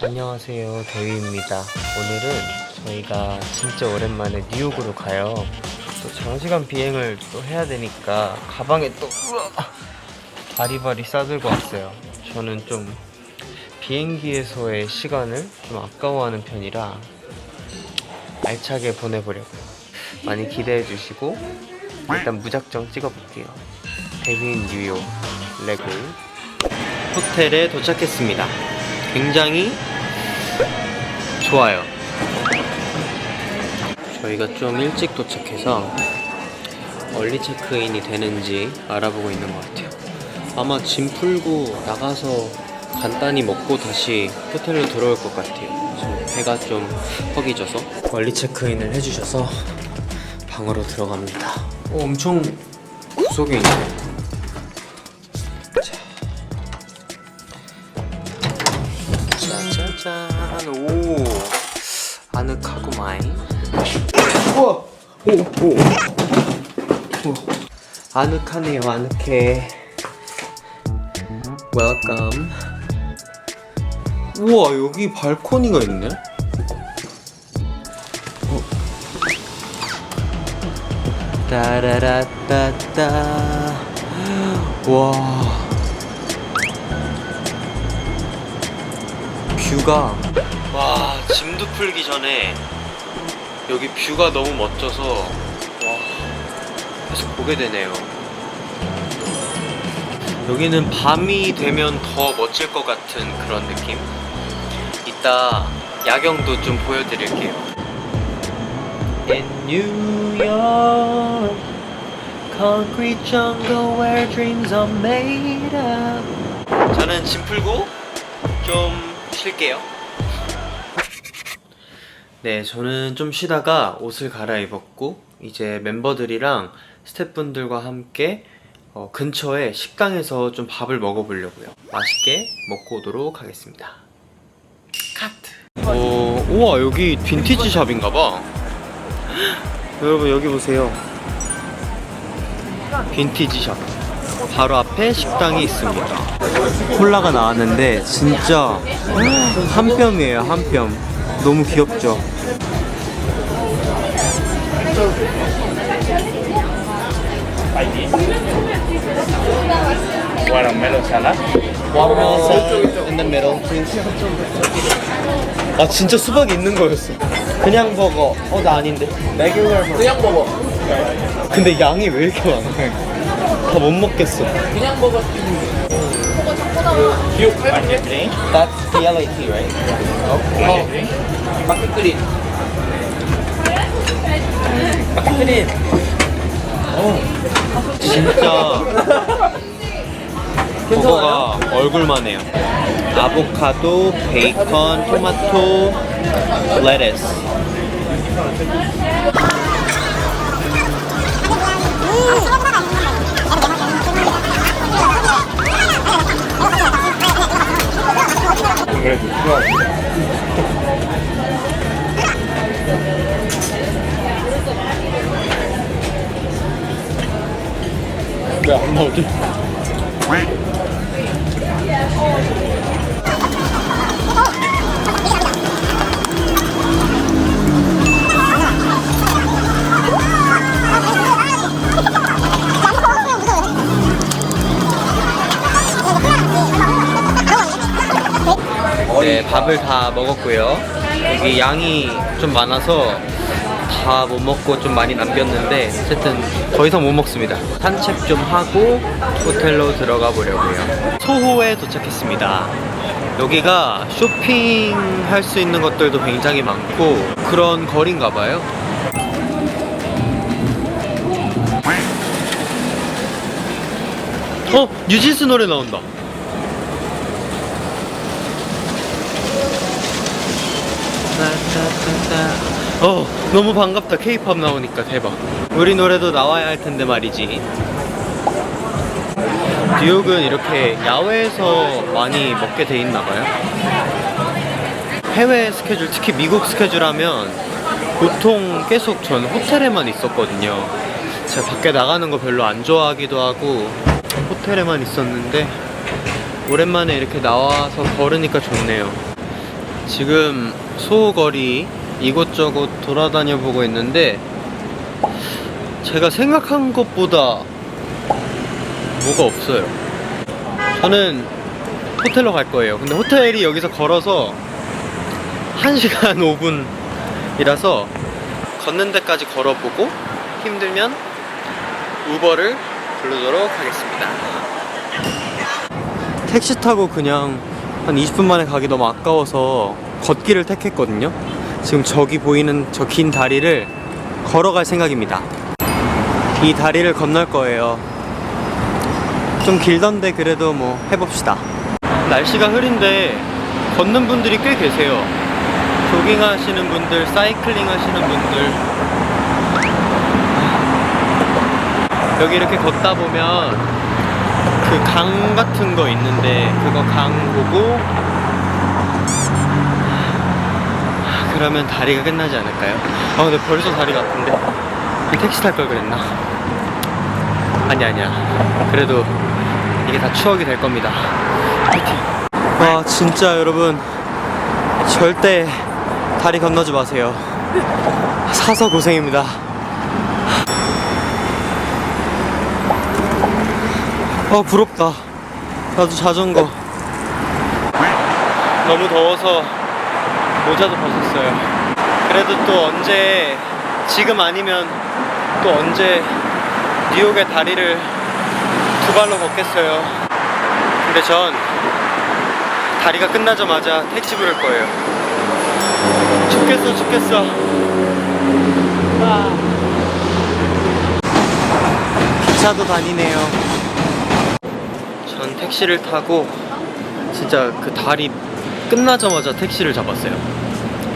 안녕하세요, 도희입니다. 오늘은 저희가 진짜 오랜만에 뉴욕으로 가요. 또 장시간 비행을 또 해야 되니까 가방에 또 바리바리 싸들고 왔어요. 저는 좀 비행기에서의 시간을 좀 아까워하는 편이라 알차게 보내보려고요. 많이 기대해 주시고 일단 무작정 찍어볼게요. 데뷔인 뉴욕 레고 호텔에 도착했습니다. 굉장히 좋아요. 저희가 좀 일찍 도착해서 얼리 체크인이 되는지 알아보고 있는 것 같아요. 아마 짐 풀고 나가서 간단히 먹고 다시 호텔로 들어올 것 같아요. 지금 배가 좀 허기져서 얼리 체크인을 해주셔서 방으로 들어갑니다. 엄청 구석에 있네. 짜자잔. 오, 아늑하구마이. 우와. 오. 아늑하네요. 아늑해. 웰컴. 우와, 여기 발코니가 있네. 따라라따따. 와. 뷰가, 와, 짐도 풀기 전에 여기 뷰가 너무 멋져서 와, 계속 보게 되네요. 여기는 밤이 되면 더 멋질 것 같은 그런 느낌. 이따 야경도 좀 보여드릴게요. In New York, concrete jungle where dreams are made of. 저는 짐 풀고 좀 쉴게요. 네, 저는 좀 쉬다가 옷을 갈아입었고 이제 멤버들이랑 스태프분들과 함께 근처에 식당에서 좀 밥을 먹어보려고요. 맛있게 먹고 오도록 하겠습니다. 카트. 우와, 여기 빈티지 샵인가봐. 여러분 여기 보세요. 빈티지 샵. 바로 앞에 식당이 있습니다. 콜라가 나왔는데 진짜 한 뼘이에요. 한 뼘. 너무 귀엽죠? Watermelon salad. in the middle. 아, 진짜 수박이 있는 거였어. 그냥 버거. 나 아닌데. 레귤러 버거. 그냥 먹어. 근데 양이 왜 이렇게 많아? 다 못 먹겠어. 그냥 먹어. Cube market drink. That's the LA tea, right? Market drink. 마켓 그린. 마켓 그린. 진짜 버거가 얼굴만 해요. 아보카도, 베이컨, 토마토, 레타스. 그래도 좋아. 왜안 나오지? 네, 밥을 다 먹었고요. 여기 양이 좀 많아서 다 못 먹고 좀 많이 남겼는데 어쨌든 더 이상 못 먹습니다. 산책 좀 하고 호텔로 들어가 보려고요. 소호에 도착했습니다. 여기가 쇼핑할 수 있는 것들도 굉장히 많고 그런 거리인가 봐요. 뉴진스 노래 나온다. 너무 반갑다. K-pop 나오니까 대박. 우리 노래도 나와야 할 텐데 말이지. 뉴욕은 이렇게 야외에서 많이 먹게 돼 있나 봐요. 해외 스케줄, 특히 미국 스케줄 하면 보통 계속 전 호텔에만 있었거든요. 제가 밖에 나가는 거 별로 안 좋아하기도 하고 호텔에만 있었는데 오랜만에 이렇게 나와서 걸으니까 좋네요. 지금 소거리 이곳저곳 돌아다녀 보고 있는데 제가 생각한 것보다 뭐가 없어요. 저는 호텔로 갈 거예요. 근데 호텔이 여기서 걸어서 1시간 5분이라서 걷는 데까지 걸어보고 힘들면 우버를 부르도록 하겠습니다. 택시 타고 그냥 한 20분 만에 가기 너무 아까워서 걷기를 택했거든요. 지금 저기 보이는 저 긴 다리를 걸어갈 생각입니다. 이 다리를 건널 거예요. 좀 길던데 그래도 뭐 해봅시다. 날씨가 흐린데 걷는 분들이 꽤 계세요. 조깅 하시는 분들, 사이클링 하시는 분들. 여기 이렇게 걷다 보면 그 강 같은 거 있는데 그거 강 보고 그러면 다리가 끝나지 않을까요? 아 근데 벌써 다리가 아픈데 택시 탈 걸 그랬나? 아니야 그래도 이게 다 추억이 될 겁니다. 파이팅! 와 진짜 여러분 절대 다리 건너지 마세요. 사서 고생입니다. 부럽다. 나도 자전거. 너무 더워서 모자도 벗었어요. 그래도 또 언제, 지금 아니면 또 언제 뉴욕의 다리를 두 발로 걷겠어요. 근데 전 다리가 끝나자마자 택시 부를 거예요. 죽겠어. 기차도 다니네요. 전 택시를 타고 진짜 그 다리 끝나자마자 택시를 잡았어요.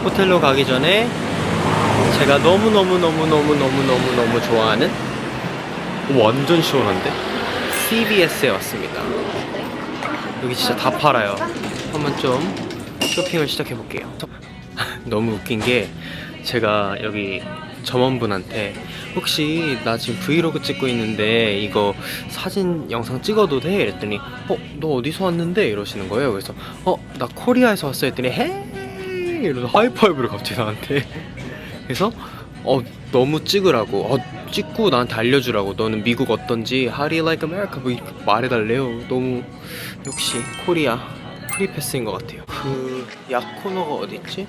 호텔로 가기 전에 제가 너무 좋아하는 완전 시원한데? CVS에 왔습니다. 여기 진짜 다 팔아요. 한번 좀 쇼핑을 시작해 볼게요. 너무 웃긴 게 제가 여기 점원분한테 혹시 나 지금 브이로그 찍고 있는데 이거 사진 영상 찍어도 돼? 이랬더니 너 어디서 왔는데? 이러시는 거예요. 그래서 나 코리아에서 왔어 했더니 헤이 이러면서 하이파이브를 갑자기 나한테 그래서 너무 찍으라고 찍고 나한테 알려주라고 너는 미국 어떤지 How do you like America? 뭐 이렇게 말해달래요. 너무 역시 코리아 프리패스인 것 같아요. 그 약 코너가 어딨지?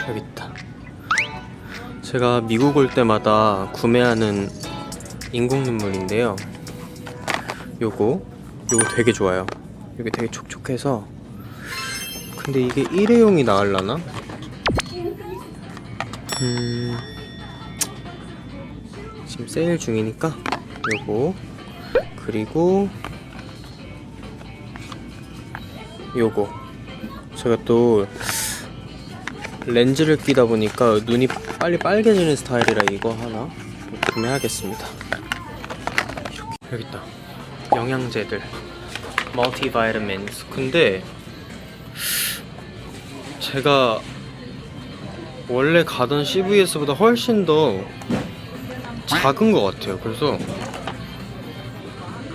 여기 있다. 제가 미국 올 때마다 구매하는 인공 눈물인데요. 요거 되게 좋아요. 이게 되게 촉촉해서. 근데 이게 일회용이 나을라나? 지금 세일 중이니까 요거 그리고 요거 제가 또 렌즈를 끼다 보니까 눈이 빨리 빨개지는 스타일이라 이거 하나 구매하겠습니다. 여기 있다. 영양제들 멀티바이타민스. 근데 제가 원래 가던 CVS보다 훨씬 더 작은 것 같아요. 그래서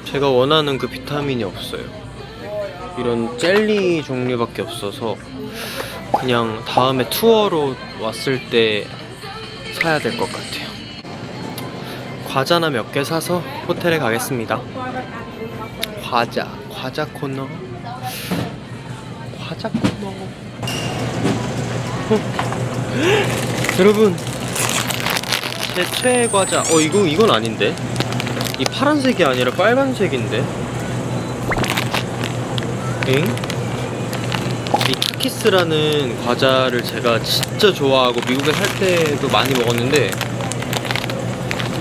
제가 원하는 그 비타민이 없어요. 이런 젤리 종류밖에 없어서 그냥 다음에 투어로 왔을 때 사야 될 것 같아요. 과자나 몇 개 사서 호텔에 가겠습니다. 과자 코너. 여러분 제 최애 과자 이건 아닌데 이 파란색이 아니라 빨간색인데 이 타키스라는 과자를 제가 진짜 좋아하고 미국에 살 때도 많이 먹었는데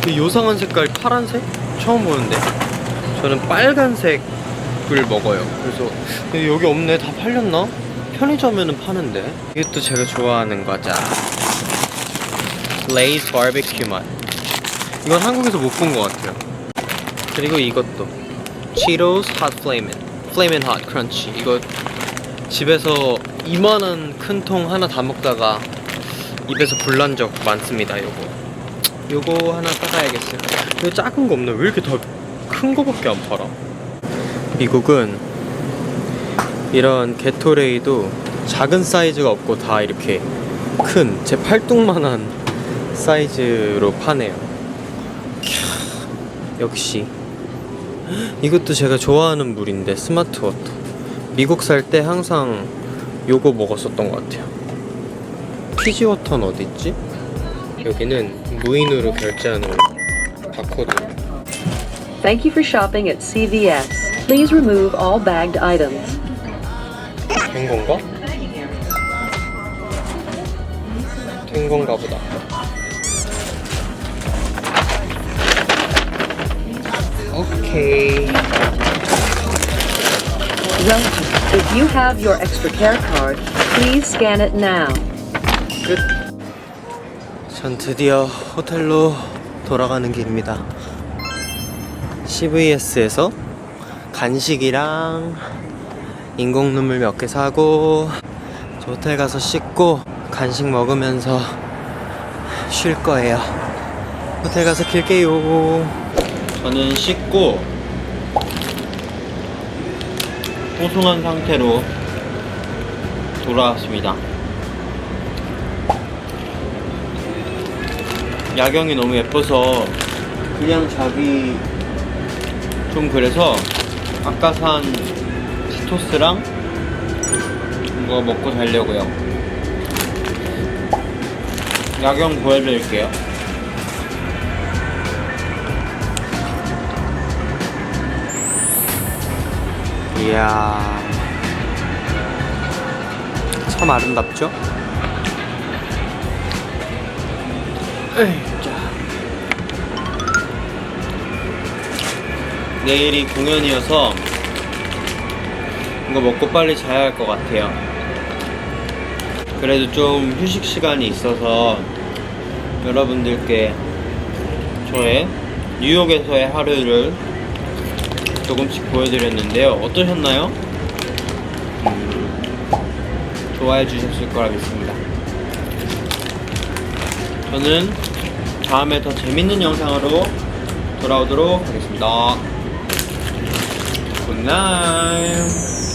그 요상한 색깔 파란색? 처음 보는데 저는 빨간색을 먹어요. 그래서 근데 여기 없네. 다 팔렸나? 편의점에는 파는데. 이게 또 제가 좋아하는 과자 레이즈 바비큐 맛. 이건 한국에서 못 본 것 같아요. 그리고 이것도 치로스 핫 플레이멘 핫 크런치. 이거 집에서 이만한 큰 통 하나 다 먹다가 입에서 불난 적 많습니다. 요거 하나 사가야겠어요. 이거 작은 거 없네. 왜 이렇게 다 큰 거밖에 안 팔아? 미국은 이런 게토레이도 작은 사이즈가 없고 다 이렇게 큰 제 팔뚝만한 사이즈로 파네요. 캬, 역시 이것도 제가 좋아하는 물인데 스마트 워터. 미국 살 때 항상 요거 먹었었던 것 같아요. 피지 워터는 어디 있지? 여기는 무인으로 결제하는 바코드. Thank you for shopping at CVS. Please remove all bagged items. 된 건가? 된 건가 보다. 오케이. Welcome. If you have your extra care card, please scan it now. 끝. 전 드디어 호텔로 돌아가는 길입니다. CVS에서 간식이랑 인공 눈물 몇 개 사고 저 호텔 가서 씻고 간식 먹으면서 쉴 거예요. 호텔 가서 킬게요. 저는 씻고 뽀송한 상태로 돌아왔습니다. 야경이 너무 예뻐서 그냥 자기 좀 그래서 아까 산 치토스랑 이거 먹고 자려고요. 야경 보여드릴게요. 이야, 참 아름답죠? 자. 내일이 공연이어서 이거 먹고 빨리 자야 할 것 같아요. 그래도 좀 휴식 시간이 있어서 여러분들께 저의 뉴욕에서의 하루를 조금씩 보여드렸는데요. 어떠셨나요? 좋아해 주셨을 거라 믿습니다. 저는 다음에 더 재밌는 영상으로 돌아오도록 하겠습니다. 굿나잇.